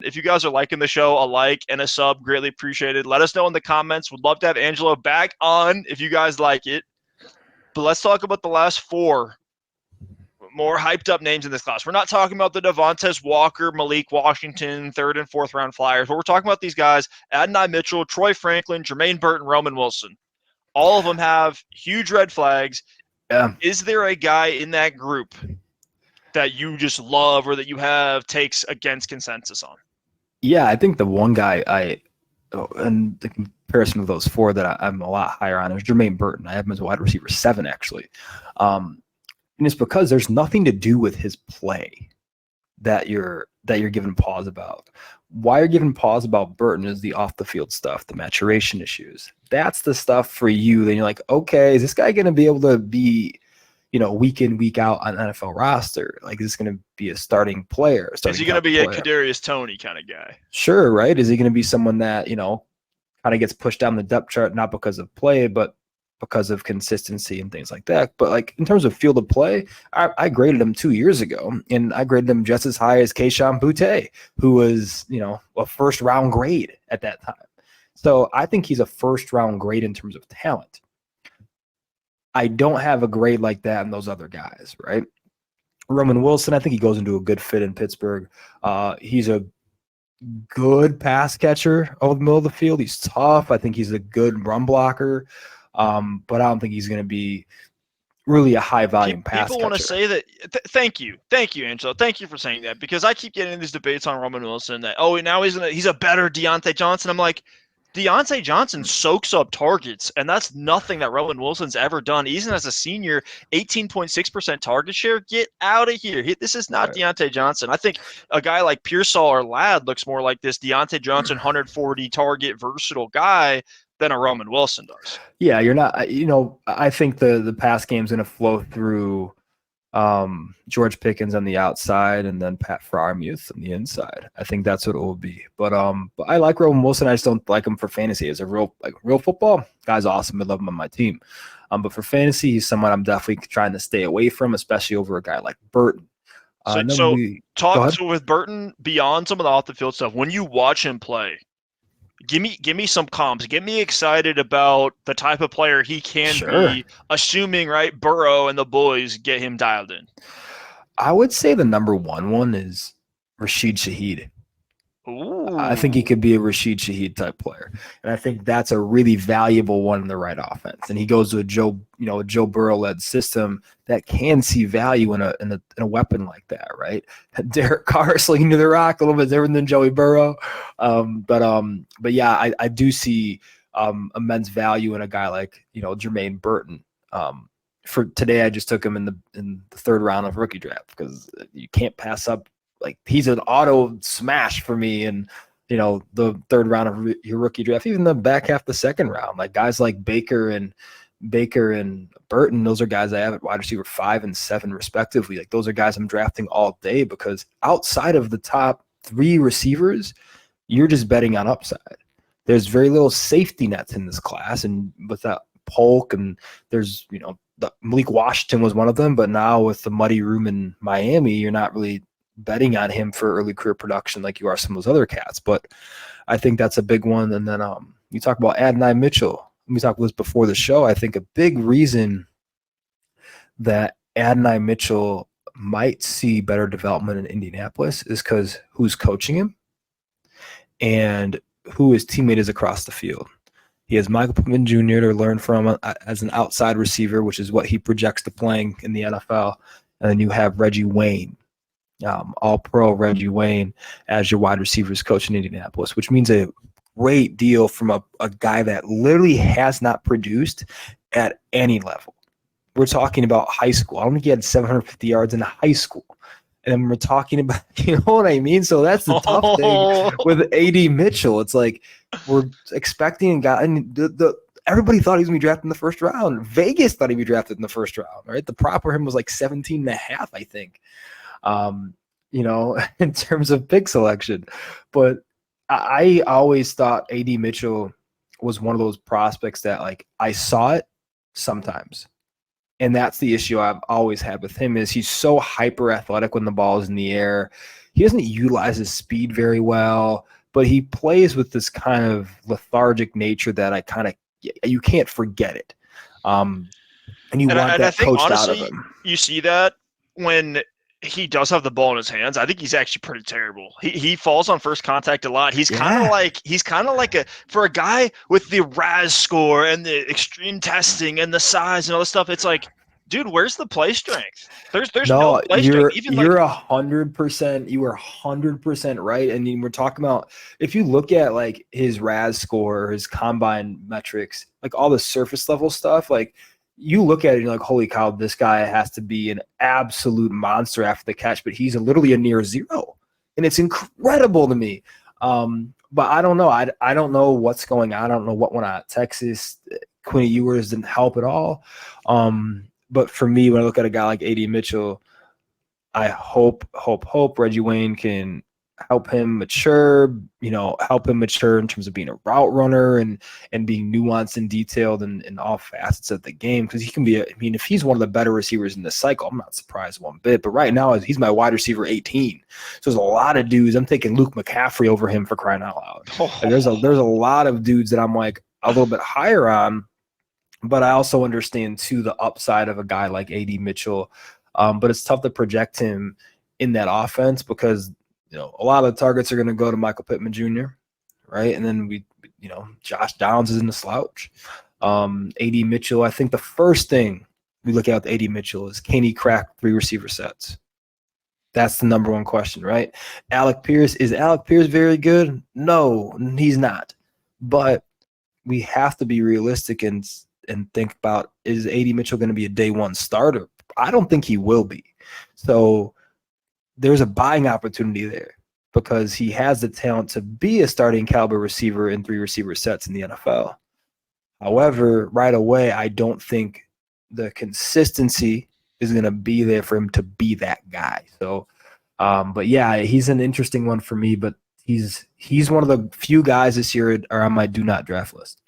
if you guys are liking the show, a like and a sub, greatly appreciated. Let us know in the comments. Would love to have Angelo back on if you guys like it. But let's talk about the last four more hyped up names in this class. We're not talking about the Devontae Walker, Malik Washington, 3rd and 4th round flyers, but we're talking about these guys: Adonai Mitchell, Troy Franklin, Jermaine BRRRRton, Roman Wilson. All of them have huge red flags. Yeah. Is there a guy in that group that you just love or that you have takes against consensus on? Yeah, I think the one guy and the comparison of those four that I'm a lot higher on is Jermaine BRRRRton. I have him as a wide receiver 7, actually. And it's because there's nothing to do with his play that you're giving pause about. Why you're giving pause about BRRRRton is the off the field stuff, the maturation issues. That's the stuff for you. Then you're like, okay, is this guy going to be able to be, week in, week out on an NFL roster? Like, is this going to be a starting player? Is he going to be a Kadarius Toney kind of guy? Sure, right? Is he going to be someone that, kind of gets pushed down the depth chart, not because of play, but because of consistency and things like that. But like in terms of field of play, I graded him 2 years ago, and I graded him just as high as Kayshon Boutte, who was, a first round grade at that time. So I think he's a first round grade in terms of talent. I don't have a grade like that in those other guys, right? Roman Wilson, I think he goes into a good fit in Pittsburgh. He's a good pass catcher over the middle of the field. He's tough. I think he's a good run blocker. But I don't think he's going to be really a high volume pass People want to catcher. say that. Thank you, Angelo. Thank you for saying that, because I keep getting these debates on Roman Wilson that now he's a better Deontay Johnson. I'm like, Deontay Johnson soaks up targets, and that's nothing that Roman Wilson's ever done. Even as a senior, 18.6% target share. Get out of here. This is not Right. Deontay Johnson. I think a guy like Pearsall or Ladd looks more like this Deontay Johnson 140 target versatile guy than a Roman Wilson does. Yeah, you're not. I think the pass game's going to flow through George Pickens on the outside and then Pat Freiermuth on the inside. I think that's what it will be. But I like Roman Wilson. I just don't like him for fantasy. As a real football guy's awesome. I love him on my team. But for fantasy, he's someone I'm definitely trying to stay away from, especially over a guy like Burton. So with Burton, beyond some of the off the field stuff, when you watch him play, give me some comps. Get me excited about the type of player he can be, assuming Burrow and the boys get him dialed in. I would say the number one is Rashid Shaheed. Ooh. I think he could be a Rashid Shaheed type player, and I think that's a really valuable one in the right offense. And he goes to a Joe Burrow led system that can see value in a weapon like that, right? Derek Carr slinging to the rock a little bit different than Joey Burrow, but yeah, I do see immense value in a guy like Jermaine BRRRRton. For today, I just took him in the third round of rookie draft because you can't pass up. Like, he's an auto smash for me in the third round of your rookie draft, even the back half the second round. Like, guys like Baker and Burton, those are guys I have at wide receiver 5 and 7 respectively. Like, those are guys I'm drafting all day because outside of the top 3 receivers, you're just betting on upside. There's very little safety nets in this class, and with that Polk, and there's Malik Washington was one of them, but now with the muddy room in Miami, you're not really betting on him for early career production like you are some of those other cats. But I think that's a big one. And then you talk about Adonai Mitchell. We talked about this before the show. I think a big reason that Adonai Mitchell might see better development in Indianapolis is because who's coaching him and who his teammate is across the field. He has Michael Pittman Jr. to learn from as an outside receiver, which is what he projects to playing in the NFL. And then you have Reggie Wayne, all-pro Reggie Wayne, as your wide receivers coach in Indianapolis, which means a great deal from a guy that literally has not produced at any level. We're talking about high school. I don't think he had 750 yards in high school. And then we're talking about, you know what I mean? So that's the tough thing with A.D. Mitchell. It's like we're expecting a guy, and everybody thought he was going to be drafted in the first round. Vegas thought he'd be drafted in the first round, right? The prop for him was like 17.5, I think. In terms of pick selection. But I always thought A.D. Mitchell was one of those prospects that, like, I saw it sometimes. And that's the issue I've always had with him is he's so hyper athletic when the ball is in the air. He doesn't utilize his speed very well, but he plays with this kind of lethargic nature that you can't forget it. And that coached honestly, out of him. You see that when he does have the ball in his hands. I think he's actually pretty terrible. He falls on first contact a lot. He's kind of like for a guy with the RAS score and the extreme testing and the size and all this stuff. It's like, dude, where's the play strength? There's no play strength. You're 100%. You are 100% right. And we're talking about, if you look at like his RAS score, his combine metrics, like all the surface level stuff, like, you look at it and you're like, holy cow, this guy has to be an absolute monster after the catch, but he's literally a near zero. And it's incredible to me. But I don't know. I don't know what's going on. I don't know what went on at Texas. Quinny Ewers didn't help at all. But for me, when I look at a guy like A.D. Mitchell, I hope Reggie Wayne can help him mature in terms of being a route runner and being nuanced and detailed in all facets of the game. Because he can be, if he's one of the better receivers in this cycle, I'm not surprised one bit. But right now, he's my wide receiver 18. So there's a lot of dudes. I'm taking Luke McCaffrey over him for crying out loud. And there's a lot of dudes that I'm like a little bit higher on. But I also understand, too, the upside of a guy like A.D. Mitchell. But it's tough to project him in that offense because a lot of the targets are going to go to Michael Pittman Jr., right? And then Josh Downs is in the slouch. AD Mitchell, I think the first thing we look at with AD Mitchell is, can he crack 3 receiver sets? That's the number one question, right? Is Alec Pierce very good? No, he's not. But we have to be realistic and think about, is AD Mitchell going to be a day one starter? I don't think he will be. So there's a buying opportunity there because he has the talent to be a starting caliber receiver in 3 receiver sets in the NFL. However, right away, I don't think the consistency is going to be there for him to be that guy. So, but yeah, he's an interesting one for me, but he's one of the few guys this year are on my do not draft list.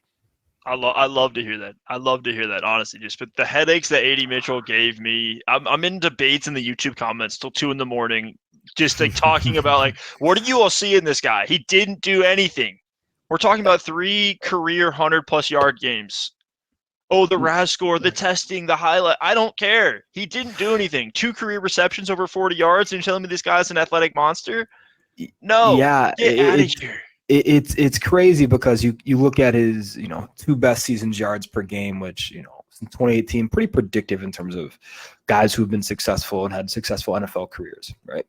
I love to hear that. I love to hear that, honestly. But the headaches that AD Mitchell gave me, I'm in debates in the YouTube comments till 2 a.m, just like talking about like, what do you all see in this guy? He didn't do anything. We're talking about 3 career 100+ yard games. Oh, the RAS score, the testing, the highlight. I don't care. He didn't do anything. 2 career receptions over 40 yards, and you're telling me this guy's an athletic monster? No. Yeah, get out of here. It's crazy because you look at his 2 best seasons yards per game, which since 2018 pretty predictive in terms of guys who've been successful and had successful NFL careers, right?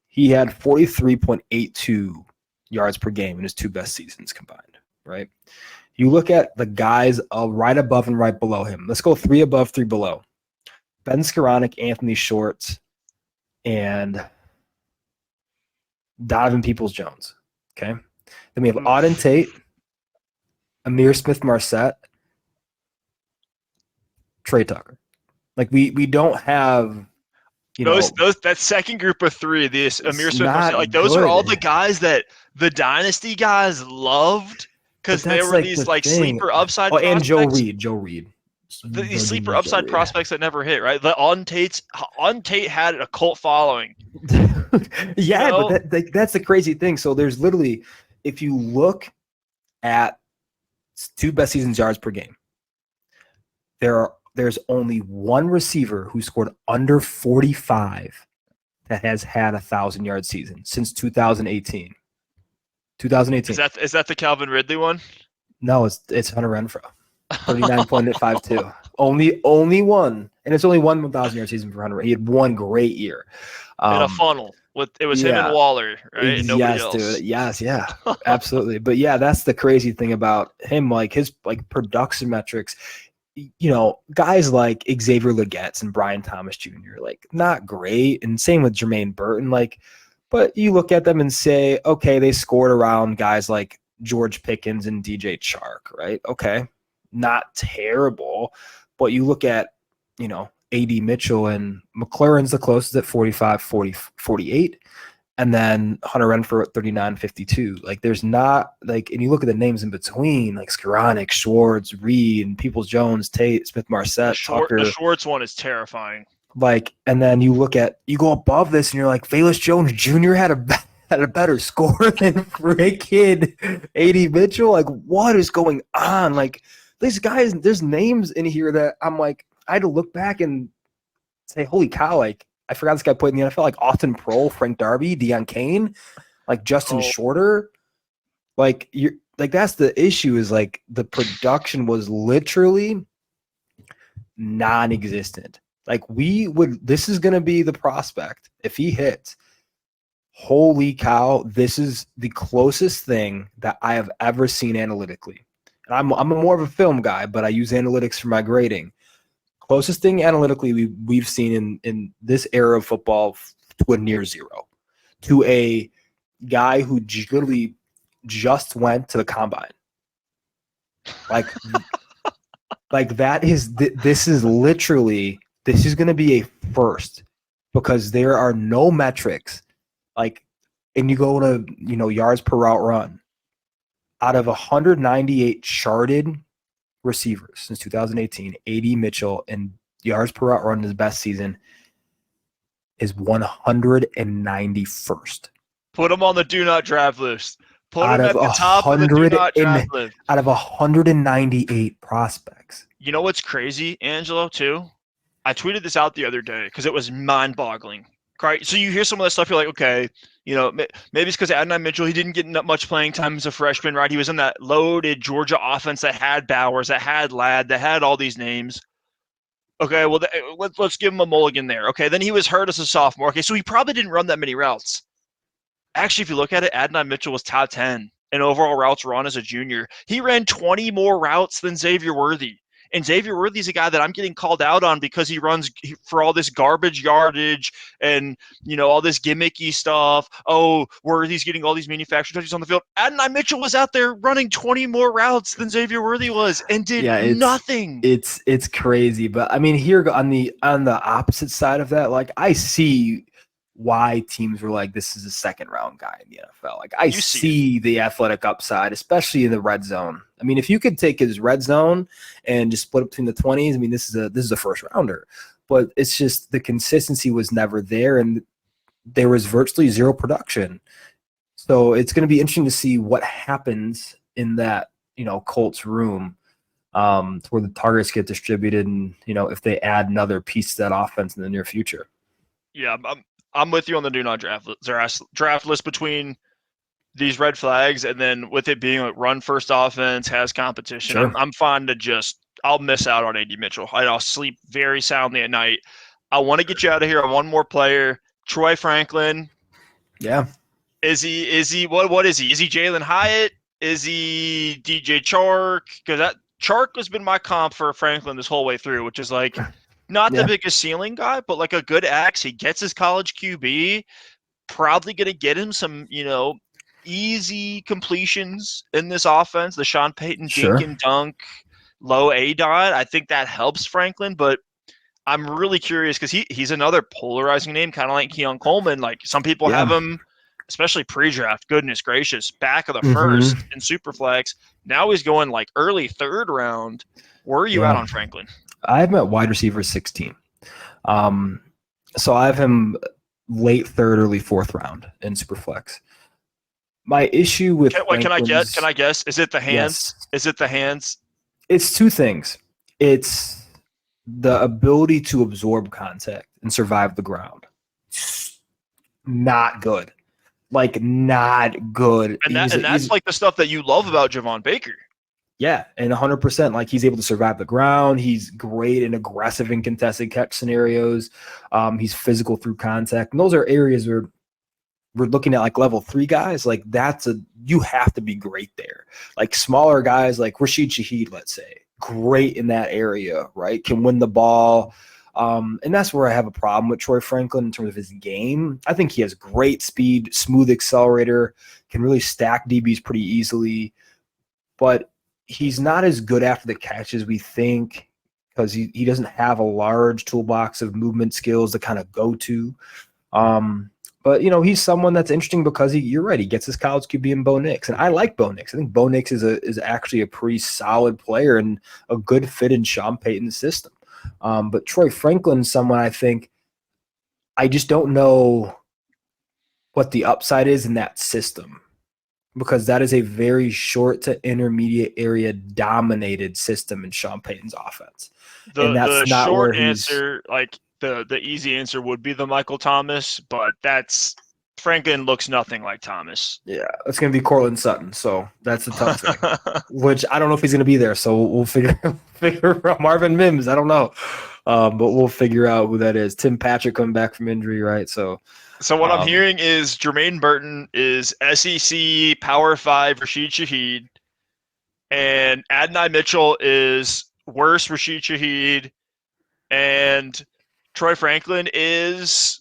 He had 43.82 yards per game in his 2 best seasons combined, right? You look at the guys right above and right below him. Let's go 3 above, 3 below. Ben Skoranek, Anthony Shorts, and Donovan Peoples-Jones. Okay. Then we have Auden Tate, Amir Smith-Marset, Trey Tucker. Like we don't have those that second group of 3, this Amir Smith-Marset, like those are all the guys that the Dynasty guys loved because they were like these sleeper upside prospects. And Joe Reed. These sleeper upside prospects that never hit, right? Auden Tate had a cult following. Yeah, but that's the crazy thing. So there's literally, if you look at 2 best seasons yards per game, there's only 1 receiver who scored under 45 that has had 1,000-yard season since 2018. 2018. Is that the Calvin Ridley one? No, it's Hunter Renfrow. 39.52. Only one, and it's only 1 1,000-yard season for Hunter. He had 1 great year. In a funnel. It was him and Waller, right? And nobody else. Dude. Yes, yeah, absolutely. But yeah, that's the crazy thing about him. Like his production metrics, guys like Xavier Legette and Brian Thomas Jr. like not great, and same with Jermaine BRRRRton. But you look at them and say, okay, they scored around guys like George Pickens and DJ Chark, right? Okay, not terrible. But you look at, AD Mitchell and McLaurin's the closest at 45, 48. And then Hunter Renfrow at 39.52. Like there's not and you look at the names in between, like Skoranek, Schwartz, Reed, and Peoples-Jones, Tate, Smith-Marset, Tucker. The Schwartz one is terrifying. And then you go above this and you're like, Velus Jones Jr. had a better score than freaking AD Mitchell. Like, what is going on? Like, these guys, there's names in here that I'm like, I had to look back and say, holy cow, like, I forgot this guy played in the NFL, like Austin Proehl, Frank Darby, Deion Kane, like Justin Shorter. Like, that's the issue, is like the production was literally non-existent. Like this is going to be the prospect. If he hits, holy cow, this is the closest thing that I have ever seen analytically. And I'm more of a film guy, but I use analytics for my grading. Closest thing analytically we've seen in this era of football to a near zero, to a guy who literally just went to the combine. Like this is going to be a first, because there are no metrics. And you go to, yards per route run. Out of 198 charted receivers since 2018, AD Mitchell in yards per route run in his best season is 191st. Put him on the do not draft list. Put him at the top of the do not draft list. Out of 198 prospects. You know what's crazy, Angelo, too? I tweeted this out the other day because it was mind-boggling. Right. So you hear some of that stuff, you're like, okay, maybe it's because Adonai Mitchell, he didn't get much playing time as a freshman, right? He was in that loaded Georgia offense that had Bowers, that had Ladd, that had all these names. Okay, well, let's give him a mulligan there. Okay, then he was hurt as a sophomore. Okay, so he probably didn't run that many routes. Actually, if you look at it, Adonai Mitchell was top 10 in overall routes run as a junior. He ran 20 more routes than Xavier Worthy. And Xavier Worthy is a guy that I'm getting called out on because he runs for all this garbage yardage and, all this gimmicky stuff. Oh, Worthy's getting all these manufactured touches on the field. Adonai Mitchell was out there running 20 more routes than Xavier Worthy was and did nothing. It's crazy. But I mean, here on the opposite side of that, like I see why teams were like, this is a second round guy in the NFL. Like I see the athletic upside, especially in the red zone. I mean, if you could take his red zone and just split it between the 20s, I mean, this is a first rounder. But it's just the consistency was never there, and there was virtually zero production. So it's going to be interesting to see what happens in that, Colts room, where the targets get distributed, and if they add another piece to that offense in the near future. Yeah, I'm with you on the do not draft list between these red flags, and then with it being like run first offense, has competition. Sure. I'm fine to I'll miss out on AD Mitchell. I'll sleep very soundly at night. I want to get you out of here on one more player, Troy Franklin. Yeah. Is he what is he? Is he Jalen Hyatt? Is he DJ Chark? Because that Chark has been my comp for Franklin this whole way through, which is like not the biggest ceiling guy, but like a good axe. He gets his college QB, probably going to get him some, easy completions in this offense. The Sean Payton dink and dunk, low A dot. I think that helps Franklin, but I'm really curious because he's another polarizing name, kind of like Keon Coleman. Like some people have him, especially pre-draft. Goodness gracious, back of the first in Superflex. Now he's going like early third round. Where are you at on Franklin? I have him at wide receiver 16. So I have him late third, early fourth round in Superflex. My issue with can I guess? Is it the hands? Yes. Is it the hands? It's two things. It's the ability to absorb contact and survive the ground. Not good. Like, not good. And that's like the stuff that you love about Javon Baker. Yeah, and 100%. Like, he's able to survive the ground. He's great in aggressive and contested catch scenarios. He's physical through contact. And those are areas where we're looking at like level 3 guys. Like, you have to be great there. Like, smaller guys like Rashid Shaheed, let's say, great in that area, right? Can win the ball. And that's where I have a problem with Troy Franklin in terms of his game. I think he has great speed, smooth accelerator, can really stack DBs pretty easily. But he's not as good after the catch as we think because he doesn't have a large toolbox of movement skills to kind of go to. But, he's someone that's interesting because you're right, he gets his college QB in Bo Nix. And I like Bo Nix. I think Bo Nix is actually a pretty solid player and a good fit in Sean Payton's system. But Troy Franklin's someone I just don't know what the upside is in that system because that is a very short to intermediate area dominated system in Sean Payton's offense. And that's the short answer, like the easy answer would be the Michael Thomas, but Franklin looks nothing like Thomas. Yeah, it's going to be Cortland Sutton, so that's a tough thing. Which I don't know if he's going to be there, so we'll figure out Marvin Mims. I don't know, but we'll figure out who that is. Tim Patrick coming back from injury, right? So what I'm hearing is Jermaine BRRRRton is SEC Power 5 Rashid Shaheed, and Adonai Mitchell is worse Rashid Shaheed, and Troy Franklin is...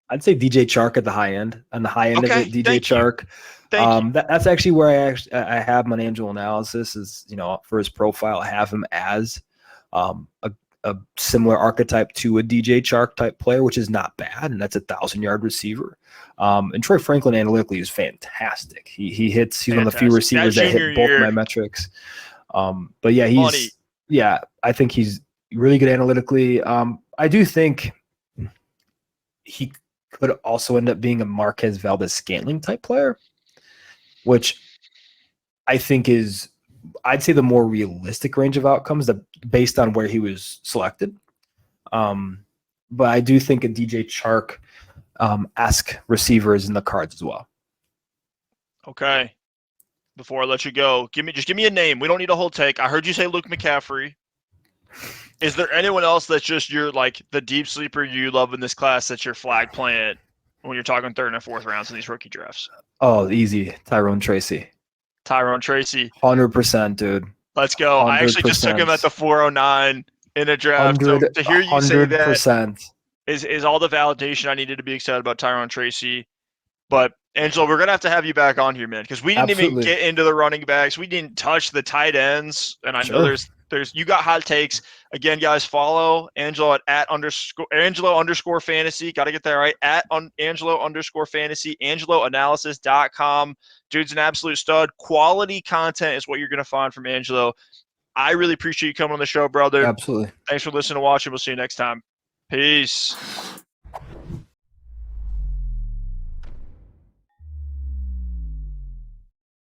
I'd say DJ Chark at the high end. On the high end of it, DJ Chark. Thank you. That's actually where I have my Angel analysis is, for his profile, I have him as a similar archetype to a DJ Chark type player, which is not bad, and that's a 1,000-yard receiver. And Troy Franklin analytically is fantastic. He's one of the few receivers that hit both my metrics. But yeah, I think he's really good analytically. I do think he could also end up being a Marquez Valdez-Scantling type player, which I think is, I'd say, the more realistic range of outcomes based on where he was selected. But I do think a DJ Chark esque receivers in the cards as well. Okay. Before I let you go, just give me a name. We don't need a whole take. I heard you say Luke McCaffrey. Is there anyone else that's just your like the deep sleeper you love in this class that's your flag plant when you're talking third and fourth rounds in these rookie drafts? Oh, easy. Tyrone Tracy. 100%, dude. Let's go. 100%. I actually just took him at the 409 in a draft. So to hear you say that is all the validation I needed to be excited about Tyrone Tracy. But Angelo, we're gonna have you back on here, man, because we didn't even get into the running backs. We didn't touch the tight ends, and I know there's you got hot takes. Again, guys, follow Angelo at Angelo_fantasy. Got to get that right. At Angelo_fantasy. AngeloAnalysis.com. Dude's an absolute stud. Quality content is what you're gonna find from Angelo. I really appreciate you coming on the show, brother. Absolutely. Thanks for listening and watching. We'll see you next time. Peace.